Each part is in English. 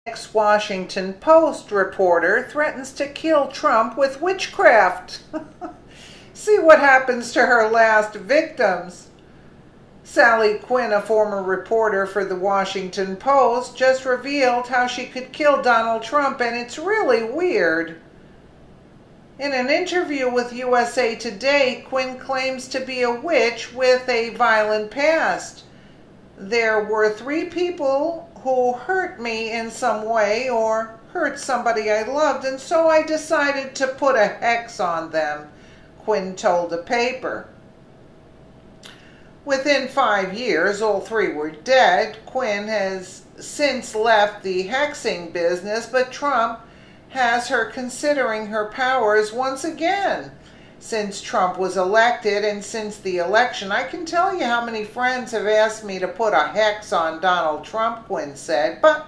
Ex-Washington Post reporter threatens to kill Trump with witchcraft. See what happens to her last victims. Sally Quinn, a former reporter for the Washington Post, just revealed how she could kill Donald Trump, and it's really weird. In an interview with USA Today, Quinn claims to be a witch with a violent past. There were 3 people who hurt me in some way or hurt somebody I loved, and so I decided to put a hex on them, Quinn told the paper. Within 5 years, all 3 were dead. Quinn has since left the hexing business, but Trump has her considering her powers once again. Since Trump was elected and since the election, I can tell you how many friends have asked me to put a hex on Donald Trump, Quinn said. But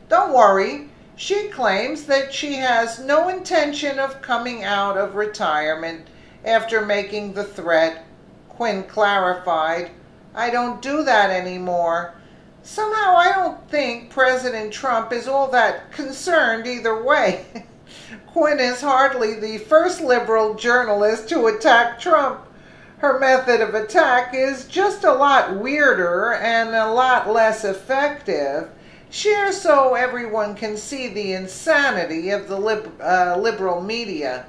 don't worry, she claims that she has no intention of coming out of retirement after making the threat. Quinn clarified, "I don't do that anymore." Somehow I don't think President Trump is all that concerned either way. Quinn is hardly the first liberal journalist to attack Trump. Her method of attack is just a lot weirder and a lot less effective. Share so everyone can see the insanity of the liberal media.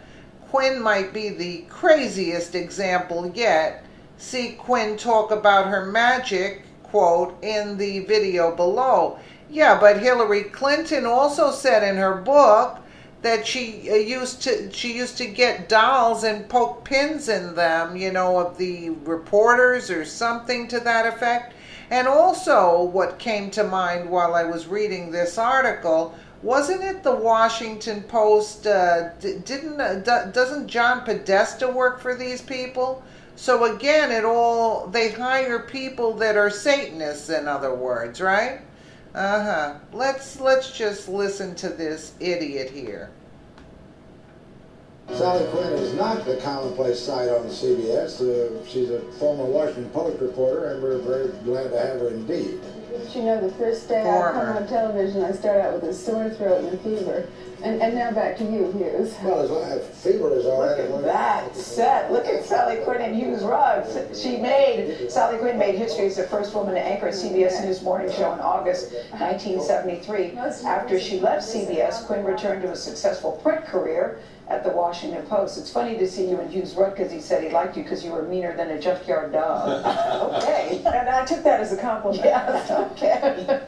Quinn might be the craziest example yet. See Quinn talk about her magic, quote, in the video below. Yeah, but Hillary Clinton also said in her book that she used to get dolls and poke pins in them, of the reporters or something to that effect. And also what came to mind while I was reading this article, wasn't it the Washington Post, doesn't John Podesta work for these people? So again, they hire people that are Satanists, in other words, right? Let's just listen to this idiot here. Sally Quinn is not the commonplace sight on CBS. She's a former Washington Post reporter, and we're very glad to have her indeed. You know, the first day I come on television, I start out with a sore throat and a fever. And now back to you, Hughes. Well, as long as fever is all right. Look at that set. Look at Sally Quinn and Hughes Ruggs. Sally Quinn made history as the first woman to anchor a CBS News morning show in August 1973. After she left CBS, Quinn returned to a successful print career at the Washington Post. It's funny to see you in Hughes Ruggs because he said he liked you because you were meaner than a junkyard dog. Okay. And I took that as a compliment. Yeah, okay.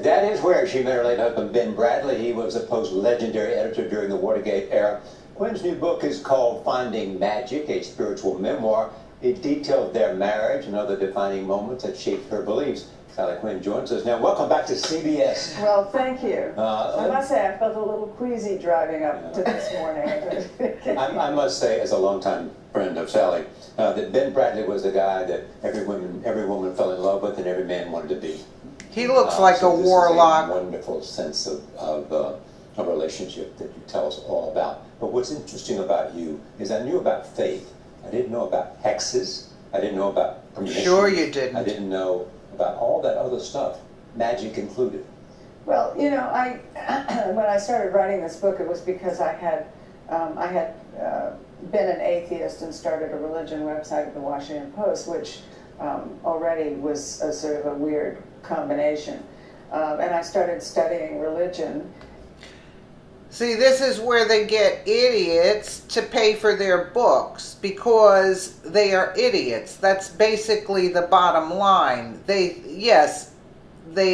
That is where she married husband Ben Bradley. He was a Post legendary editor during the Watergate era. Quinn's new book is called Finding Magic, a spiritual memoir. It details their marriage and other defining moments that shaped her beliefs. Sally Quinn joins us now. Welcome back to CBS. Well, thank you. I must say I felt a little queasy driving up to this morning. I must say, as a longtime friend of Sally, that Ben Bradley was the guy that every woman fell in love with and every man wanted to be. He looks like a warlock. This is a wonderful sense of a relationship that you tell us all about. But what's interesting about you is I knew about faith. I didn't know about hexes. I didn't know about premonitions. Sure you didn't. I didn't know about all that other stuff, magic included. Well, when I started writing this book, it was because I had been an atheist and started a religion website at the Washington Post, which already was a sort of a weird combination. And I started studying religion. See, this is where they get idiots to pay for their books because they are idiots. That's basically the bottom line. They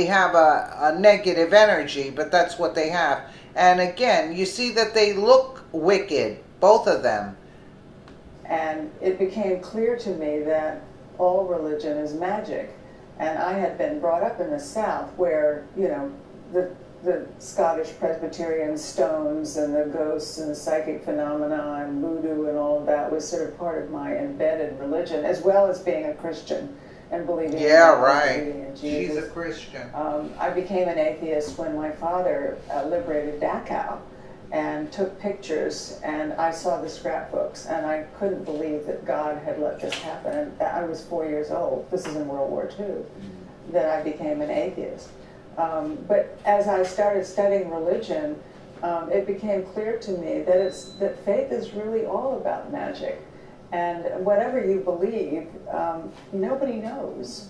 have a negative energy, but that's what they have. And again, you see that they look wicked, both of them. And it became clear to me that all religion is magic. And I had been brought up in the South where, the Scottish Presbyterian stones and the ghosts and the psychic phenomena and voodoo and all of that was sort of part of my embedded religion, as well as being a Christian and believing in God, right. Believing in Jesus. She's a Christian. I became an atheist when my father liberated Dachau and took pictures, and I saw the scrapbooks, and I couldn't believe that God had let this happen. And I was 4 years old. This is in World War II. That I became an atheist. But as I started studying religion, it became clear to me that faith is really all about magic. And whatever you believe, nobody knows.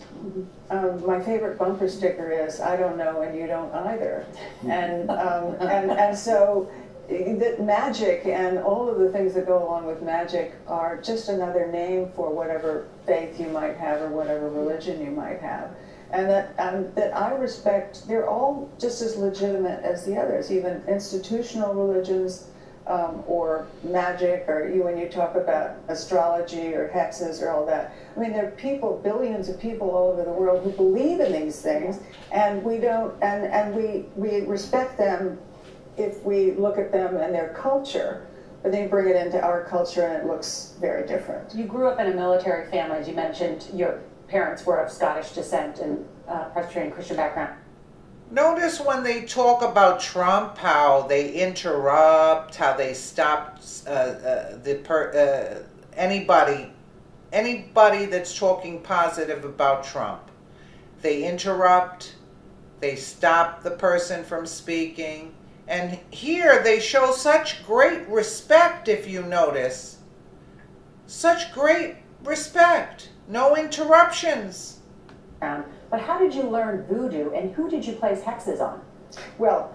My favorite bumper sticker is, "I don't know and you don't either." And so that magic and all of the things that go along with magic are just another name for whatever faith you might have or whatever religion you might have. And that I respect, they're all just as legitimate as the others, even institutional religions, or magic, or when you talk about astrology or hexes or all that. I mean, there are people, billions of people all over the world who believe in these things, and we don't, and we respect them if we look at them and their culture, but then you bring it into our culture and it looks very different. You grew up in a military family, as you mentioned. Your parents were of Scottish descent and Presbyterian Christian background. Notice when they talk about Trump, how they interrupt, how they stop anybody that's talking positive about Trump. They interrupt, they stop the person from speaking, and here they show such great respect, if you notice. Such great respect. No interruptions. But how did you learn voodoo, and who did you place hexes on? Well,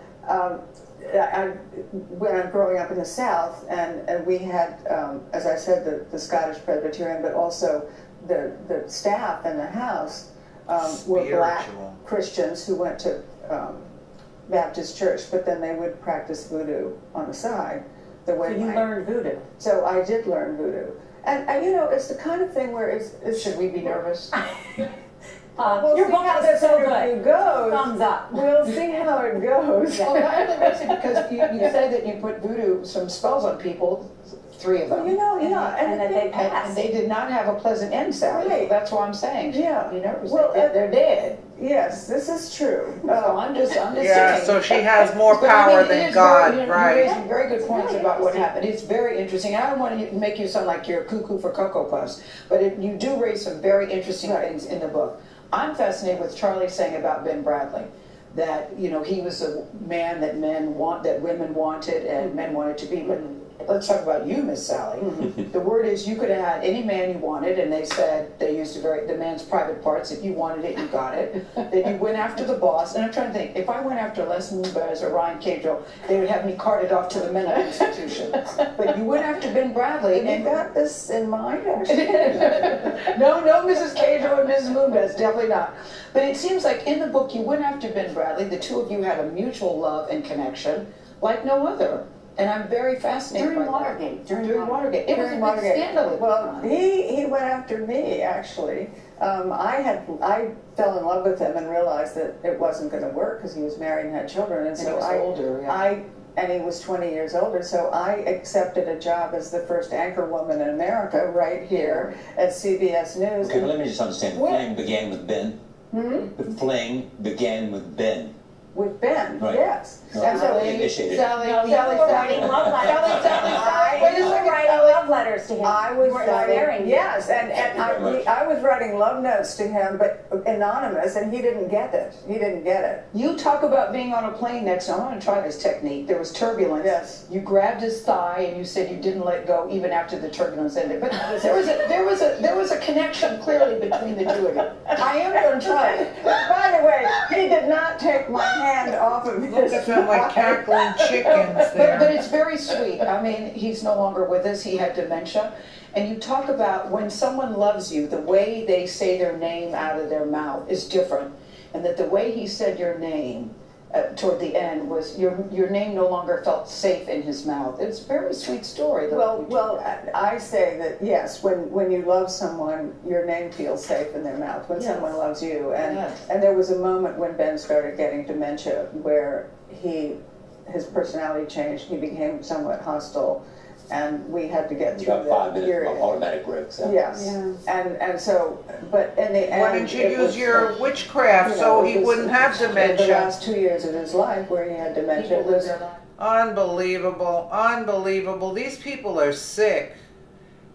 when I'm growing up in the South, and we had, as I said, the Scottish Presbyterian, but also the staff in the house were black Christians who went to Baptist church, but then they would practice voodoo on the side. The way so you learned voodoo? So I did learn voodoo. And you know, it's the kind of thing where it's Should we be nervous? We'll your see book how is this so interview good. goes. Thumbs up. We'll see how it goes. Well, that only makes it because you say that you put voodoo, some spells on people, 3 of them. You know, yeah, and that they passed. And they did not have a pleasant end, Sally. Right. That's what I'm saying. Yeah. You know, Well, they're dead. Yes, this is true. So I'm just Yeah, saying. so she has more But I mean, power it than is God, very, right? You raised some very good points about what happened. It's very interesting. I don't want to make you sound like you're cuckoo for Cocoa Puffs, but you do raise some very interesting things in the book. I'm fascinated with Charlie saying about Ben Bradley, that he was a man that women wanted and men wanted to be. But let's talk about you, Miss Sally. The word is you could have had any man you wanted, and they said they used the man's private parts. If you wanted it, you got it. Then you went after the boss. And I'm trying to think, if I went after Les Moonves or Ryan Caedrel, they would have me carted off to the mental institution. But you went after Ben Bradley. And you got this in mind, actually? No, Mrs. Caedrel and Mrs. Moonves, definitely not. But it seems like in the book you went after Ben Bradley. The two of you had a mutual love and connection like no other. And I'm very fascinated During by Watergate. that. During Watergate. It was a big scandal. Well, he went after me, actually. I fell in love with him and realized that it wasn't going to work because he was married and had children. And so he was older, yeah. And he was 20 years older, so I accepted a job as the first anchor woman in America right here at CBS News. Okay, but let me just understand. The fling began with Ben? The fling began with Ben. With Ben, Right. yes. No, And so initiated. Sally, No, you were writing love letters. You were writing love letters to him. I was You were writing, marrying him. yes, and very much. I was writing love notes to him, but anonymous, and he didn't get it. He didn't get it. You talk about being on a plane next time. I want to try this technique. There was turbulence. Yes. You grabbed his thigh and you said you didn't let go even after the turbulence ended. But there was a connection clearly between the two of you. I am going to try it. By the way, he did not take my hand off of his Look at them like cackling chickens there. But it's very sweet. I mean, he's no longer with us. He had dementia. And you talk about when someone loves you, the way they say their name out of their mouth is different. And that the way he said your name toward the end was your name no longer felt safe in his mouth. It's a very sweet story. Well, I say that yes, when you love someone, your name feels safe in their mouth when someone loves you. And there was a moment when Ben started getting dementia where his personality changed. He became somewhat hostile, and we had to get You through got that 5 minutes period. of automatic breaks. Yes, and so, but in the end, Why didn't you it use was, your witchcraft so he wouldn't have The dementia? last 2 years of his life where he had dementia People was. live their life. Unbelievable, unbelievable. These people are sick.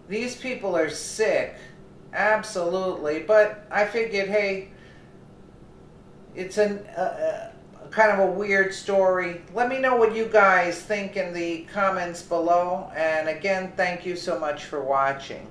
These people are sick. Absolutely. But I figured, hey, it's kind of a weird story. Let me know what you guys think in the comments below. And again, thank you so much for watching.